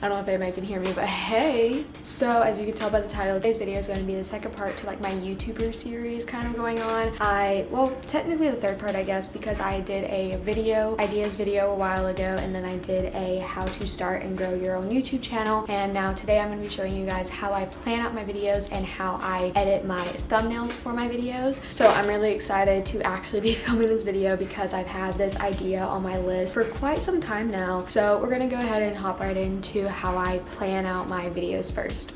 I don't know if anybody can hear me, but hey. So as you can tell by the title, today's video is going to be the second part to like my YouTuber series kind of going on. Well, technically the third part, I guess, because I did a ideas video a while ago, and then I did a how to start and grow your own YouTube channel. And now today I'm going to be showing you guys how I plan out my videos and how I edit my thumbnails for my videos. So I'm really excited to actually be filming this video because I've had this idea on my list for quite some time now. So we're going to go ahead and hop right into how I plan out my videos first.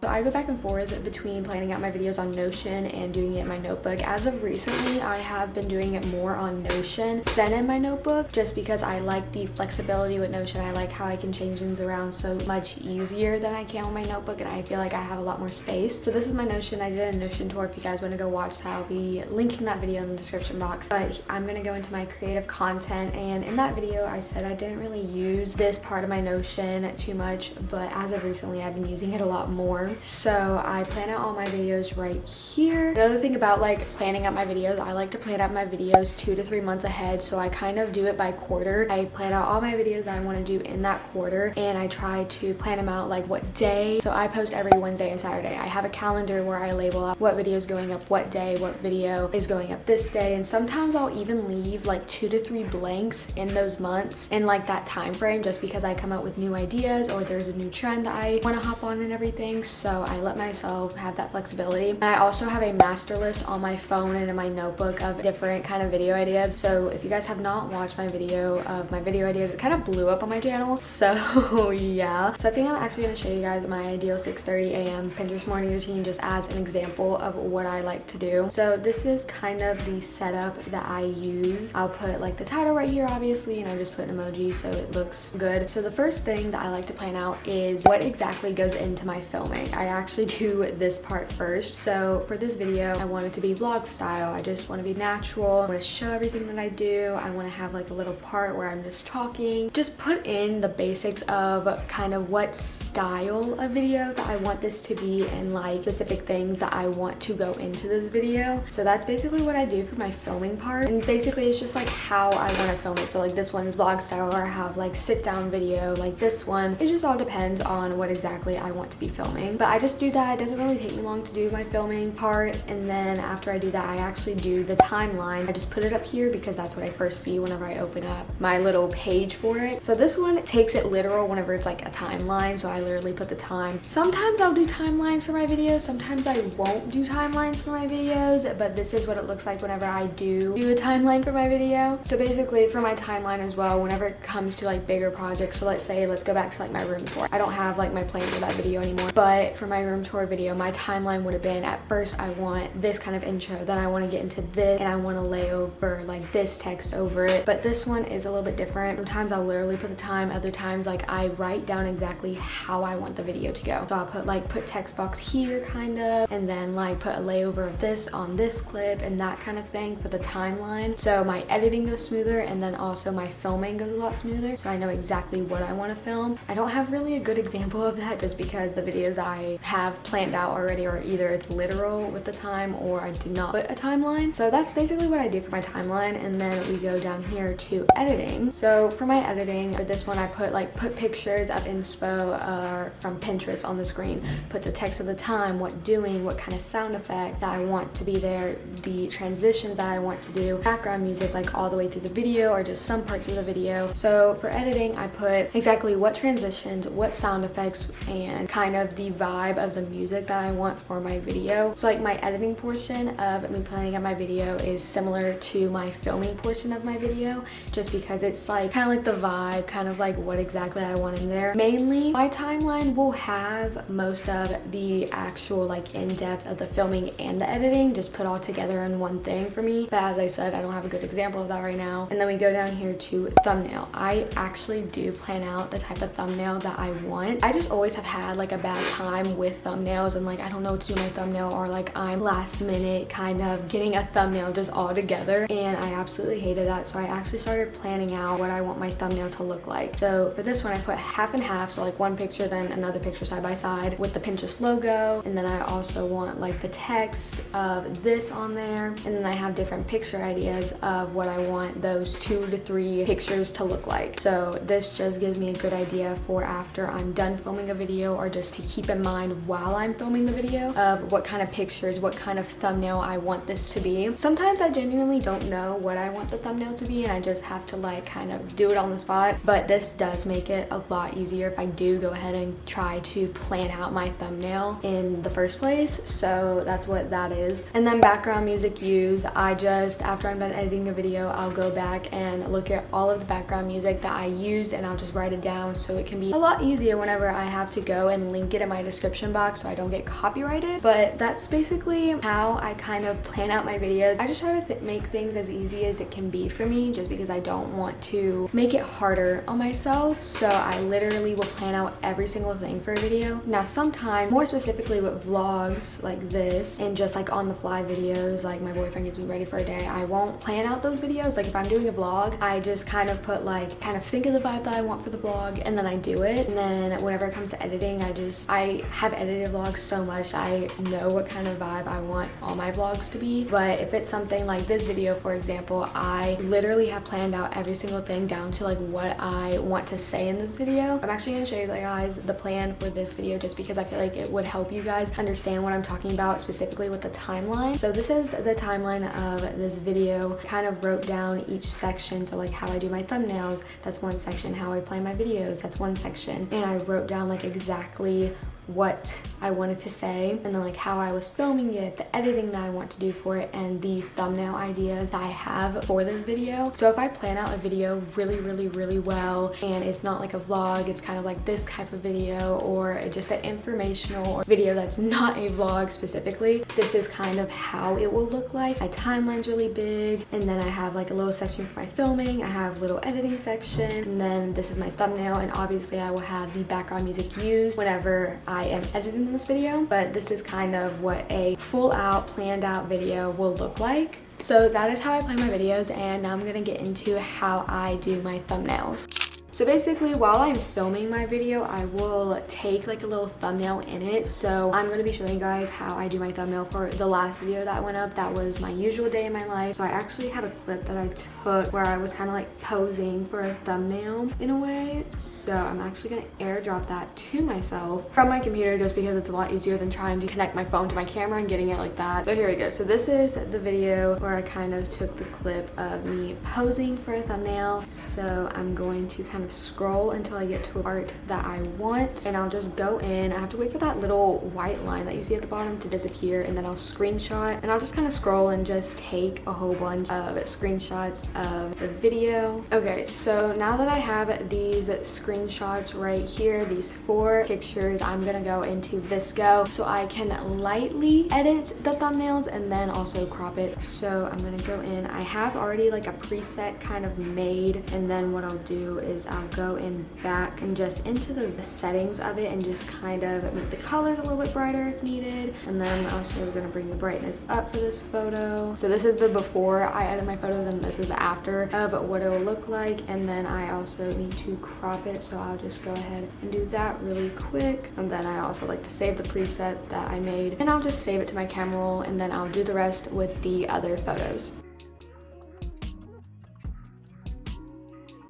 So I go back and forth between planning out my videos on Notion and doing it in my notebook. As of recently, I have been doing it more on Notion than in my notebook, just because I like the flexibility with Notion. I like how I can change things around so much easier than I can with my notebook, and I feel like I have a lot more space. So this is my Notion. I did a Notion tour. If you guys want to go watch that, I'll be linking that video in the description box. But I'm going to go into my creative content, and in that video, I said I didn't really use this part of my Notion too much, but as of recently, I've been using it a lot more. So I plan out all my videos right here. Another thing about like planning out my videos, I like to plan out my videos 2 to 3 months ahead. So I kind of do it by quarter. I plan out all my videos that I want to do in that quarter, and I try to plan them out like what day. So I post every Wednesday and Saturday. I have a calendar where I label out what video is going up what day, what video is going up this day, and sometimes I'll even leave like 2 to 3 blanks in those months in like that time frame, just because I come up with new ideas or there's a new trend that I want to hop on and everything. So I let myself have that flexibility. And I also have a master list on my phone and in my notebook of different kind of video ideas. So if you guys have not watched my video of my video ideas, it kind of blew up on my channel. So yeah. So I think I'm actually going to show you guys my ideal 6:30 a.m. Pinterest morning routine just as an example of what I like to do. So this is kind of the setup that I use. I'll put like the title right here, obviously, and I just put an emoji so it looks good. So the first thing that I like to plan out is what exactly goes into my filming. I actually do this part first. So for this video, I want it to be vlog style. I just want to be natural. I want to show everything that I do. I want to have like a little part where I'm just talking. Just put in the basics of kind of what style of video that I want this to be and like specific things that I want to go into this video. So that's basically what I do for my filming part. And basically it's just like how I want to film it. So like this one's vlog style, or I have like sit down video like this one. It just all depends on what exactly I want to be filming. But I just do that. It doesn't really take me long to do my filming part, and then after I do that, I actually do the timeline. I just put it up here because that's what I first see whenever I open up my little page for it. So this one takes it literal whenever it's like a timeline, so I literally put the time. Sometimes I'll do timelines for my videos, sometimes I won't do timelines for my videos, but this is what it looks like whenever I do a timeline for my video. So basically for my timeline as well, whenever it comes to like bigger projects, so let's go back to like my room tour. I don't have like my plan for that video anymore, but for my room tour video, my timeline would have been, at first I want this kind of intro, then I want to get into this, and I want to lay over like this text over it. But this one is a little bit different. Sometimes I'll literally put the time, other times like I write down exactly how I want the video to go. So I'll put text box here kind of, and then like put a layover of this on this clip and that kind of thing for the timeline. So my editing goes smoother, and then also my filming goes a lot smoother, so I know exactly what I want to film. I don't have really a good example of that just because the videos I have planned out already, or either it's literal with the time or I did not put a timeline. So that's basically what I do for my timeline. And then we go down here to editing. So for my editing, for this one, I put pictures of inspo from Pinterest on the screen, put the text of the time, what doing, what kind of sound effect that I want to be there, the transitions that I want to do, background music like all the way through the video or just some parts of the video. So for editing, I put exactly what transitions, what sound effects, and kind of the vibe of the music that I want for my video. So like my editing portion of me planning out my video is similar to my filming portion of my video, just because it's like kind of like the vibe, kind of like what exactly I want in there. Mainly my timeline will have most of the actual like in-depth of the filming and the editing just put all together in one thing for me. But as I said, I don't have a good example of that right now. And then we go down here to thumbnail. I actually do plan out the type of thumbnail that I want. I just always have had like a bad time time with thumbnails and like I don't know what to do with my thumbnail, or like I'm last minute kind of getting a thumbnail just all together, and I absolutely hated that. So I actually started planning out what I want my thumbnail to look like. So for this one I put half and half, so like one picture then another picture side by side with the Pinterest logo, and then I also want like the text of this on there, and then I have different picture ideas of what I want those 2 to 3 pictures to look like. So this just gives me a good idea for after I'm done filming a video, or just to keep in mind while I'm filming the video, of what kind of pictures, what kind of thumbnail I want this to be. Sometimes I genuinely don't know what I want the thumbnail to be and I just have to like kind of do it on the spot, but this does make it a lot easier if I do go ahead and try to plan out my thumbnail in the first place. So that's what that is. And then background music use, I just, after I'm done editing a video, I'll go back and look at all of the background music that I use and I'll just write it down, so it can be a lot easier whenever I have to go and link it in my description box so I don't get copyrighted. But that's basically how I kind of plan out my videos. I just try to make things as easy as it can be for me, just because I don't want to make it harder on myself. So I literally will plan out every single thing for a video. Now sometimes, more specifically with vlogs like this and just like on the fly videos, like my boyfriend gets me ready for a day, I won't plan out those videos. Like if I'm doing a vlog, I just kind of put like, kind of think of the vibe that I want for the vlog and then I do it. And then whenever it comes to editing, I have edited vlogs so much, I know what kind of vibe I want all my vlogs to be. But if it's something like this video, for example, I literally have planned out every single thing down to like what I want to say in this video. I'm actually going to show you guys the plan for this video just because I feel like it would help you guys understand what I'm talking about, specifically with the timeline. So this is the timeline of this video. I kind of wrote down each section, so like how I do my thumbnails, that's one section. How I plan my videos, that's one section. And I wrote down like exactly what I wanted to say, and then like how I was filming it, the editing that I want to do for it, and the thumbnail ideas that I have for this video. So if I plan out a video really well and it's not like a vlog, it's kind of like this type of video, or just an informational video that's not a vlog specifically, this is kind of how it will look like. My timeline's really big, and then I have like a little section for my filming, I have a little editing section, and then this is my thumbnail, and obviously I will have the background music used whenever I am editing this video. But this is kind of what a full out planned out video will look like. So that is how I plan my videos, and now I'm gonna get into how I do my thumbnails. So basically, while I'm filming my video, I will take like a little thumbnail in it. So I'm going to be showing you guys how I do my thumbnail for the last video that went up. That was my usual day in my life. So I actually have a clip that I took where I was kind of like posing for a thumbnail in a way. So I'm actually going to airdrop that to myself from my computer, just because it's a lot easier than trying to connect my phone to my camera and getting it like that. So here we go. So this is the video where I kind of took the clip of me posing for a thumbnail. So I'm going to kind of scroll until I get to a part that I want, and I'll just go in. I have to wait for that little white line that you see at the bottom to disappear, and then I'll screenshot, and I'll just kind of scroll and just take a whole bunch of screenshots of the video. Okay, so now that I have these screenshots right here, these 4 pictures, I'm gonna go into Visco so I can lightly edit the thumbnails and then also crop it. So I'm gonna go in. I have already like a preset kind of made, and then what I'll do is I'll go in back and just into the settings of it and just kind of make the colors a little bit brighter if needed. And then I'm also going to bring the brightness up for this photo. So this is the before I edit my photos, and this is the after of what it will look like. And then I also need to crop it, so I'll just go ahead and do that really quick. And then I also like to save the preset that I made, and I'll just save it to my camera roll, and then I'll do the rest with the other photos.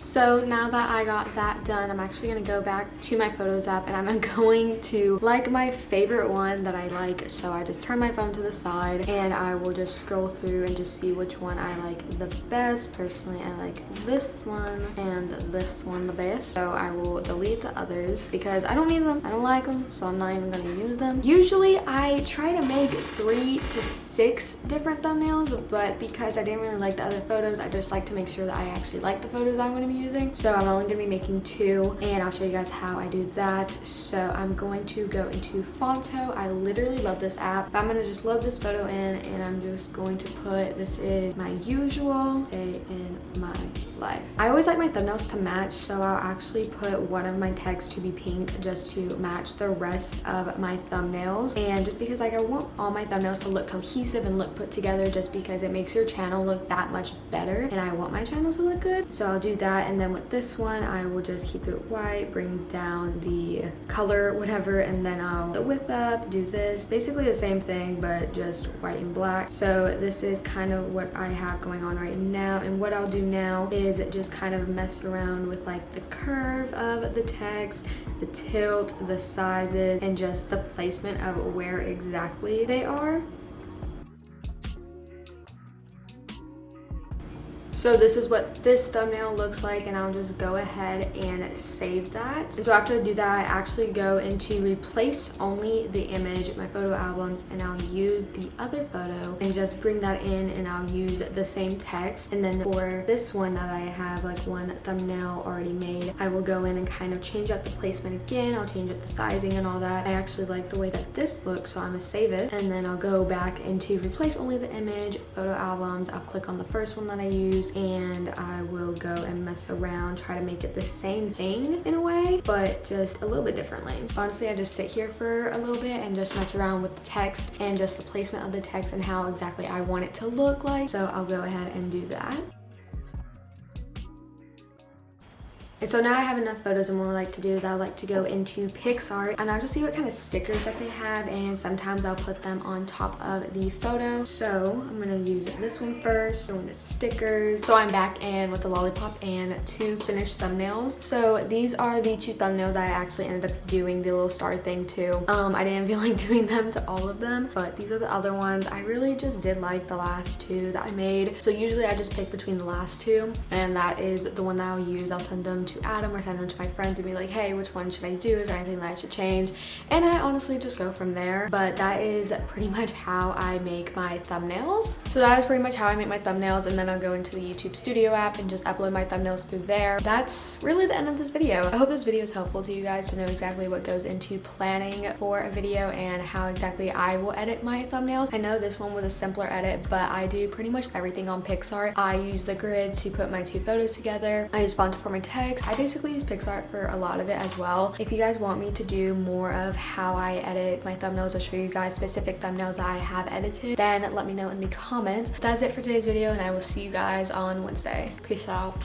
So now that I got that done, I'm actually going to go back to my Photos app, and I'm going to like my favorite one that I like. So I just turn my phone to the side and I will just scroll through and just see which one I like the best. Personally, I like this one and this one the best. So I will delete the others because I don't need them. I don't like them, so I'm not even going to use them. Usually I try to make 3 to 6 different thumbnails, but because I didn't really like the other photos, I just like to make sure that I actually like the photos I'm going to be using. So I'm only gonna be making 2, and I'll show you guys how I do that. So I'm going to go into Fonto. I literally love this app. I'm gonna just load this photo in, and I'm just going to put, this is my usual day in my life. I always like my thumbnails to match, so I'll actually put one of my text to be pink just to match the rest of my thumbnails. And just because like I want all my thumbnails to look cohesive and look put together, just because it makes your channel look that much better, and I want my channel to look good. So I'll do that, and then with this one I will just keep it white, bring down the color, whatever, and then I'll put the width up, do this, basically the same thing but just white and black. So this is kind of what I have going on right now, and what I'll do now is just kind of mess around with like the curve of the text, the tilt, the sizes, and just the placement of where exactly they are. So this is what this thumbnail looks like, and I'll just go ahead and save that. And so after I do that, I actually go into replace only the image, my photo albums, and I'll use the other photo and just bring that in, and I'll use the same text. And then for this one that I have like one thumbnail already made, I will go in and kind of change up the placement again. I'll change up the sizing and all that. I actually like the way that this looks, so I'm gonna save it. And then I'll go back into replace only the image, photo albums. I'll click on the first one that I use, and I will go and mess around, try to make it the same thing in a way, but just a little bit differently. Honestly, I just sit here for a little bit and just mess around with the text and just the placement of the text and how exactly I want it to look like. So I'll go ahead and do that. And so now I have enough photos, and what I like to do is I like to go into PixArt, and I'll just see what kind of stickers that they have, and sometimes I'll put them on top of the photo. So I'm gonna use this one first, go into stickers. So I'm back in with the lollipop and 2 finished thumbnails. So these are the 2 thumbnails I actually ended up doing the little star thing to. I didn't feel like doing them to all of them, but these are the other ones. I really just did like the last 2 that I made. So usually I just pick between the last 2, and that is the one that I'll use. I'll send them to Adam or send them to my friends and be like, hey, which one should I do? Is there anything that I should change? And I honestly just go from there. But that is pretty much how I make my thumbnails. So that is pretty much how I make my thumbnails, and then I'll go into the YouTube Studio app and just upload my thumbnails through there. That's really the end of this video. I hope this video is helpful to you guys to know exactly what goes into planning for a video and how exactly I will edit my thumbnails. I know this one was a simpler edit, but I do pretty much everything on PixArt. I use the grid to put my 2 photos together. I use Fonto for my text. I basically use PixArt for a lot of it as well. If you guys want me to do more of how I edit my thumbnails or show you guys specific thumbnails that I have edited, then let me know in the comments. That's it for today's video, and I will see you guys on Wednesday. Peace out.